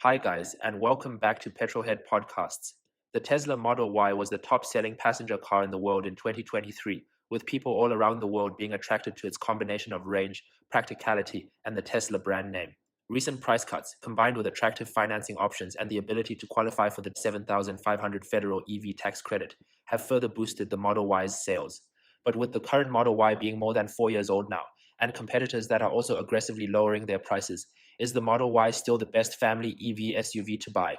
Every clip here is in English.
Hi, guys, and welcome back to Petrolhead Podcasts. The Tesla Model Y was the top selling passenger car in the world in 2023, with people all around the world being attracted to its combination of range, practicality, and the Tesla brand name. Recent price cuts, combined with attractive financing options and the ability to qualify for the $7,500 federal EV tax credit, have further boosted the Model Y's sales. But with the current Model Y being more than 4 years old now, and competitors that are also aggressively lowering their prices, is the Model Y still the best family EV SUV to buy?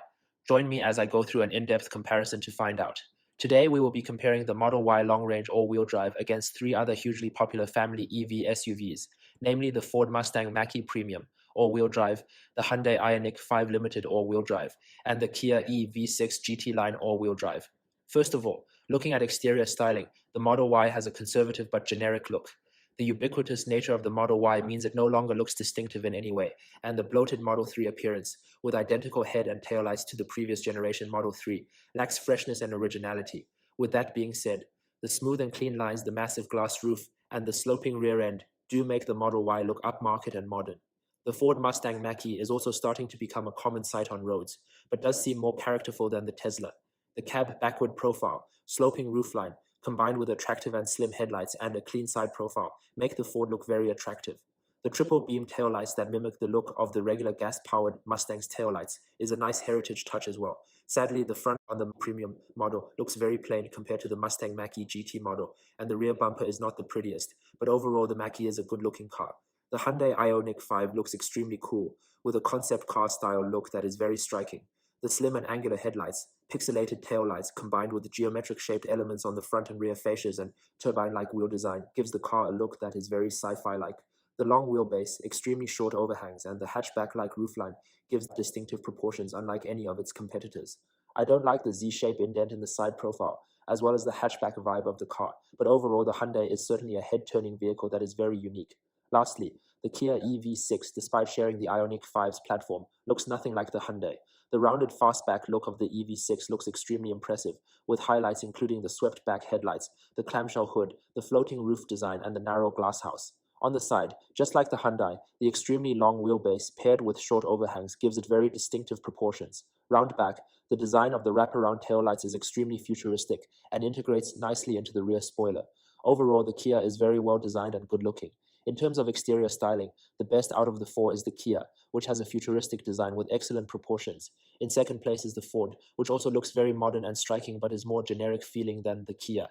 Join me as I go through an in-depth comparison to find out. Today, we will be comparing the Model Y long-range all-wheel drive against three other hugely popular family EV SUVs, namely the Ford Mustang Mach-E Premium all-wheel drive, the Hyundai IONIQ 5 Limited all-wheel drive, and the Kia EV6 GT-Line all-wheel drive. First of all, looking at exterior styling, the Model Y has a conservative but generic look. The ubiquitous nature of the Model Y means it no longer looks distinctive in any way, and the bloated Model 3 appearance, with identical head and taillights to the previous generation Model 3, lacks freshness and originality. With that being said, the smooth and clean lines, the massive glass roof, and the sloping rear end do make the Model Y look upmarket and modern. The Ford Mustang Mach-E is also starting to become a common sight on roads, but does seem more characterful than the Tesla. The cab backward profile, sloping roofline, combined with attractive and slim headlights and a clean side profile, make the Ford look very attractive. The triple beam taillights that mimic the look of the regular gas-powered Mustang's taillights is a nice heritage touch as well. Sadly, the front on the premium model looks very plain compared to the Mustang Mach-E GT model, and the rear bumper is not the prettiest, but overall the Mach-E is a good-looking car. The Hyundai IONIQ 5 looks extremely cool, with a concept car-style look that is very striking. The slim and angular headlights, pixelated taillights combined with the geometric-shaped elements on the front and rear fascias and turbine-like wheel design gives the car a look that is very sci-fi-like. The long wheelbase, extremely short overhangs, and the hatchback-like roofline gives distinctive proportions unlike any of its competitors. I don't like the Z-shape indent in the side profile, as well as the hatchback vibe of the car, but overall the Hyundai is certainly a head-turning vehicle that is very unique. Lastly, the Kia EV6, despite sharing the IONIQ 5's platform, looks nothing like the Hyundai. The rounded fastback look of the EV6 looks extremely impressive, with highlights including the swept-back headlights, the clamshell hood, the floating roof design, and the narrow glasshouse. On the side, just like the Hyundai, the extremely long wheelbase paired with short overhangs gives it very distinctive proportions. Round back, the design of the wraparound taillights is extremely futuristic and integrates nicely into the rear spoiler. Overall, the Kia is very well designed and good-looking. In terms of exterior styling, the best out of the four is the Kia, which has a futuristic design with excellent proportions. In second place is the Ford, which also looks very modern and striking but is more generic feeling than the Kia.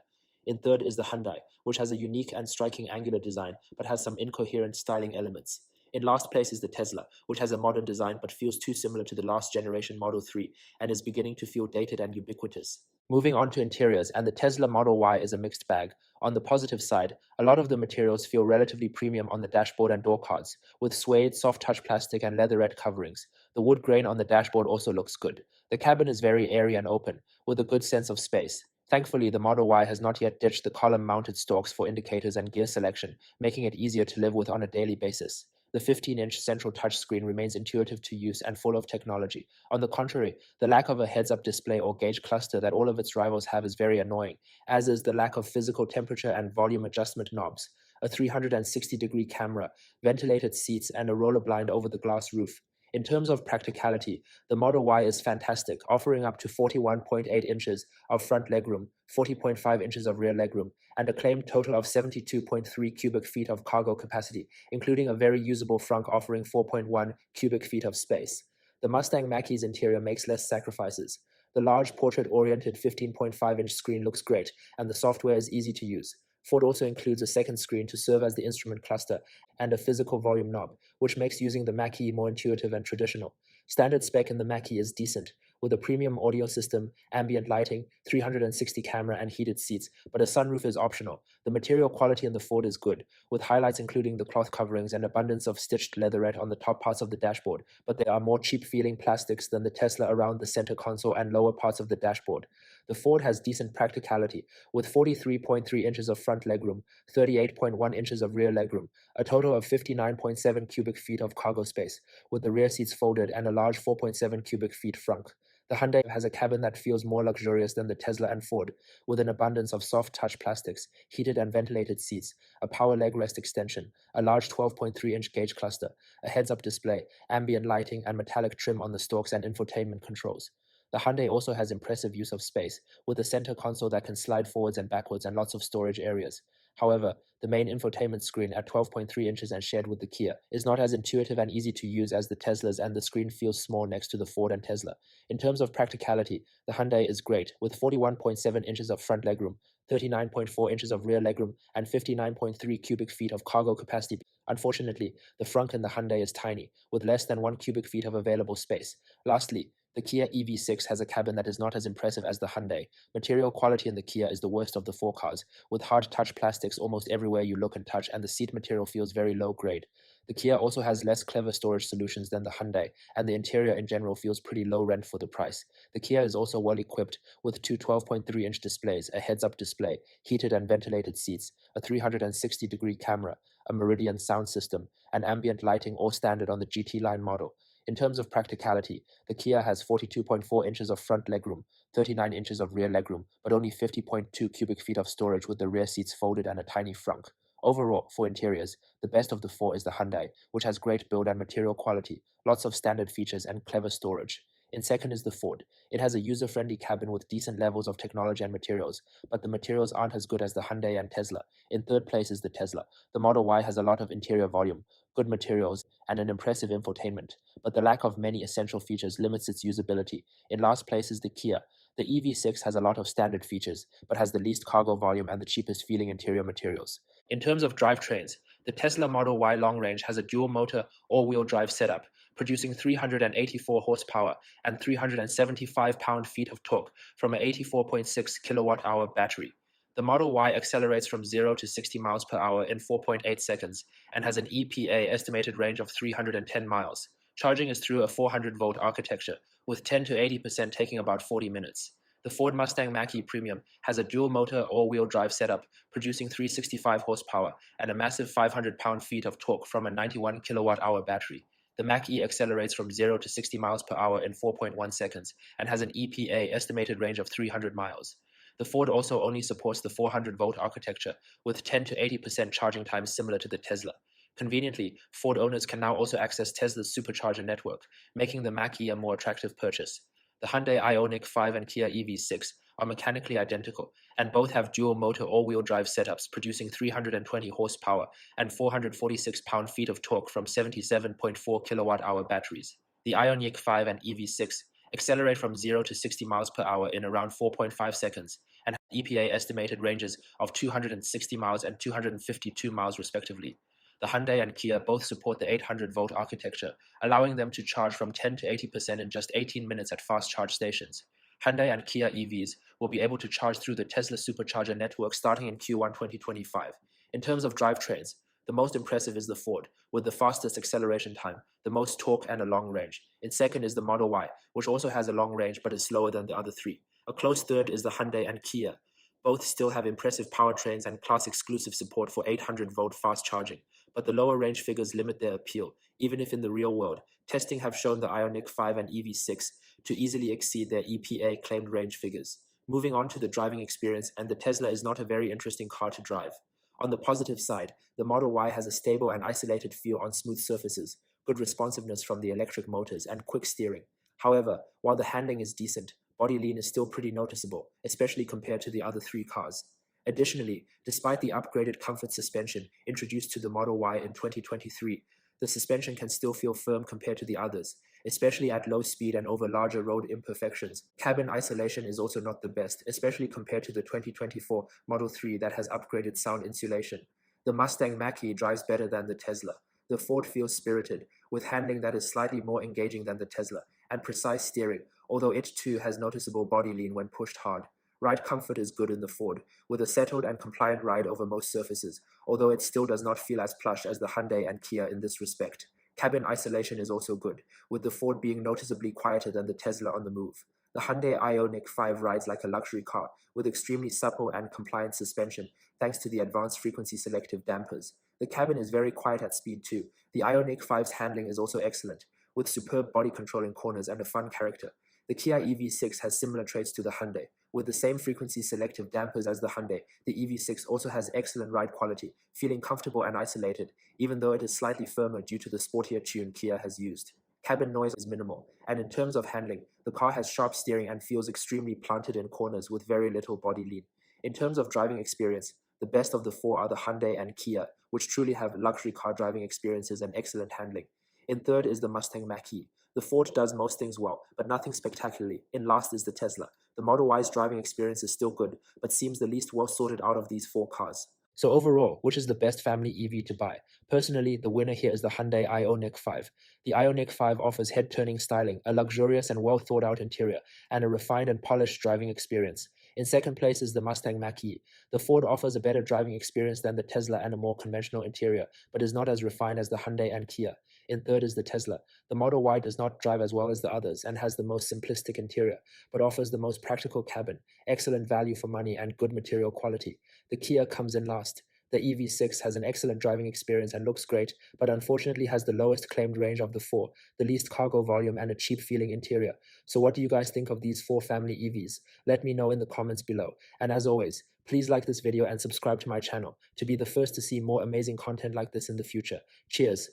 In third is the Hyundai, which has a unique and striking angular design but has some incoherent styling elements. In last place is the Tesla, which has a modern design but feels too similar to the last generation Model 3 and is beginning to feel dated and ubiquitous. Moving on to interiors, and the Tesla Model Y is a mixed bag. On the positive side, a lot of the materials feel relatively premium on the dashboard and door cards, with suede, soft touch plastic, and leatherette coverings. The wood grain on the dashboard also looks good. The cabin is very airy and open, with a good sense of space. Thankfully, the Model Y has not yet ditched the column-mounted stalks for indicators and gear selection, making it easier to live with on a daily basis. The 15-inch central touchscreen remains intuitive to use and full of technology. On the contrary, the lack of a heads-up display or gauge cluster that all of its rivals have is very annoying, as is the lack of physical temperature and volume adjustment knobs, a 360-degree camera, ventilated seats, and a roller blind over the glass roof. In terms of practicality, the Model Y is fantastic, offering up to 41.8 inches of front legroom, 40.5 inches of rear legroom, and a claimed total of 72.3 cubic feet of cargo capacity, including a very usable frunk offering 4.1 cubic feet of space. The Mustang Mach-E's interior makes less sacrifices. The large portrait-oriented 15.5-inch screen looks great, and the software is easy to use. Ford also includes a second screen to serve as the instrument cluster and a physical volume knob, which makes using the Mach-E more intuitive and traditional. Standard spec in the Mach-E is decent, with a premium audio system, ambient lighting, 360 camera, and heated seats, but a sunroof is optional. The material quality in the Ford is good, with highlights including the cloth coverings and abundance of stitched leatherette on the top parts of the dashboard, but there are more cheap-feeling plastics than the Tesla around the center console and lower parts of the dashboard. The Ford has decent practicality, with 43.3 inches of front legroom, 38.1 inches of rear legroom, a total of 59.7 cubic feet of cargo space, with the rear seats folded and a large 4.7 cubic feet frunk. The Hyundai has a cabin that feels more luxurious than the Tesla and Ford, with an abundance of soft touch plastics, heated and ventilated seats, a power leg rest extension, a large 12.3-inch gauge cluster, a heads-up display, ambient lighting, and metallic trim on the stalks and infotainment controls. The Hyundai also has impressive use of space, with a center console that can slide forwards and backwards and lots of storage areas. However, the main infotainment screen at 12.3 inches and shared with the Kia is not as intuitive and easy to use as the Teslas, and the screen feels small next to the Ford and Tesla. In terms of practicality, the Hyundai is great, with 41.7 inches of front legroom, 39.4 inches of rear legroom, and 59.3 cubic feet of cargo capacity. Unfortunately, the frunk in the Hyundai is tiny, with less than 1 cubic feet of available space. Lastly, the Kia EV6 has a cabin that is not as impressive as the Hyundai. Material quality in the Kia is the worst of the four cars, with hard touch plastics almost everywhere you look and touch, and the seat material feels very low grade. The Kia also has less clever storage solutions than the Hyundai, and the interior in general feels pretty low rent for the price. The Kia is also well equipped with two 12.3-inch displays, a heads-up display, heated and ventilated seats, a 360-degree camera, a Meridian sound system, and ambient lighting, all standard on the GT-Line model. In terms of practicality, the Kia has 42.4 inches of front legroom, 39 inches of rear legroom, but only 50.2 cubic feet of storage, with the rear seats folded and a tiny frunk. Overall, for interiors, the best of the four is the Hyundai, which has great build and material quality, lots of standard features, and clever storage. In second is the Ford. It has a user-friendly cabin with decent levels of technology and materials, but the materials aren't as good as the Hyundai and Tesla. In third place is the Tesla. The Model Y has a lot of interior volume, good materials, and an impressive infotainment, but the lack of many essential features limits its usability. In last place is the Kia. The EV6 has a lot of standard features, but has the least cargo volume and the cheapest feeling interior materials. In terms of drivetrains, the Tesla Model Y long range has a dual-motor, all-wheel drive setup, producing 384 horsepower and 375 pound-feet of torque from an 84.6 kilowatt-hour battery. The Model Y accelerates from 0 to 60 miles per hour in 4.8 seconds and has an EPA estimated range of 310 miles. Charging is through a 400-volt architecture, with 10 to 80% taking about 40 minutes. The Ford Mustang Mach-E Premium has a dual-motor all-wheel drive setup, producing 365 horsepower and a massive 500 pound-feet of torque from a 91 kilowatt-hour battery. The Mach-E accelerates from 0 to 60 miles per hour in 4.1 seconds and has an EPA estimated range of 300 miles. The Ford also only supports the 400-volt architecture, with 10 to 80% charging times similar to the Tesla. Conveniently, Ford owners can now also access Tesla's supercharger network, making the Mach-E a more attractive purchase. The Hyundai IONIQ 5 and Kia EV6 are mechanically identical, and both have dual-motor all-wheel drive setups, producing 320 horsepower and 446 pound-feet of torque from 77.4 kilowatt-hour batteries. The IONIQ 5 and EV6 accelerate from 0 to 60 miles per hour in around 4.5 seconds and have EPA estimated ranges of 260 miles and 252 miles respectively. The Hyundai and Kia both support the 800-volt architecture, allowing them to charge from 10 to 80% in just 18 minutes at fast charge stations. Hyundai and Kia EVs will be able to charge through the Tesla supercharger network starting in Q1 2025. In terms of drivetrains, the most impressive is the Ford, with the fastest acceleration time, the most torque, and a long range. In second is the Model Y, which also has a long range but is slower than the other three. A close third is the Hyundai and Kia. Both still have impressive powertrains and class-exclusive support for 800-volt fast charging, but the lower range figures limit their appeal, even if in the real world, testing have shown the IONIQ 5 and EV6 to easily exceed their EPA claimed range figures. Moving on to the driving experience, and the Tesla is not a very interesting car to drive. On the positive side, the Model Y has a stable and isolated feel on smooth surfaces, good responsiveness from the electric motors, and quick steering. However, while the handling is decent, body lean is still pretty noticeable, especially compared to the other three cars. Additionally, despite the upgraded comfort suspension introduced to the Model Y in 2023, the suspension can still feel firm compared to the others, especially at low speed and over larger road imperfections. Cabin isolation is also not the best, especially compared to the 2024 Model 3 that has upgraded sound insulation. The Mustang Mach-E drives better than the Tesla. The Ford feels spirited, with handling that is slightly more engaging than the Tesla, and precise steering, although it too has noticeable body lean when pushed hard. Ride comfort is good in the Ford, with a settled and compliant ride over most surfaces, although it still does not feel as plush as the Hyundai and Kia in this respect. Cabin isolation is also good, with the Ford being noticeably quieter than the Tesla on the move. The Hyundai IONIQ 5 rides like a luxury car, with extremely supple and compliant suspension, thanks to the advanced frequency selective dampers. The cabin is very quiet at speed too. The IONIQ 5's handling is also excellent, with superb body control in corners and a fun character. The Kia EV6 has similar traits to the Hyundai. With the same frequency selective dampers as the Hyundai, the EV6 also has excellent ride quality, feeling comfortable and isolated, even though it is slightly firmer due to the sportier tune Kia has used. Cabin noise is minimal, and in terms of handling, the car has sharp steering and feels extremely planted in corners with very little body lean. In terms of driving experience, the best of the four are the Hyundai and Kia, which truly have luxury car driving experiences and excellent handling. In third is the Mustang Mach-E. The Ford does most things well, but nothing spectacularly. In last is the Tesla. The Model Y's driving experience is still good, but seems the least well sorted out of these four cars. So overall, which is the best family EV to buy? Personally, the winner here is the Hyundai IONIQ 5. The IONIQ 5 offers head-turning styling, a luxurious and well-thought-out interior, and a refined and polished driving experience. In second place is the Mustang Mach-E. The Ford offers a better driving experience than the Tesla and a more conventional interior, but is not as refined as the Hyundai and Kia. In third is the Tesla. The Model Y does not drive as well as the others and has the most simplistic interior, but offers the most practical cabin, excellent value for money, and good material quality. The Kia comes in last. The EV6 has an excellent driving experience and looks great, but unfortunately has the lowest claimed range of the four, the least cargo volume, and a cheap-feeling interior. So what do you guys think of these four family EVs? Let me know in the comments below. And as always, please like this video and subscribe to my channel to be the first to see more amazing content like this in the future. Cheers!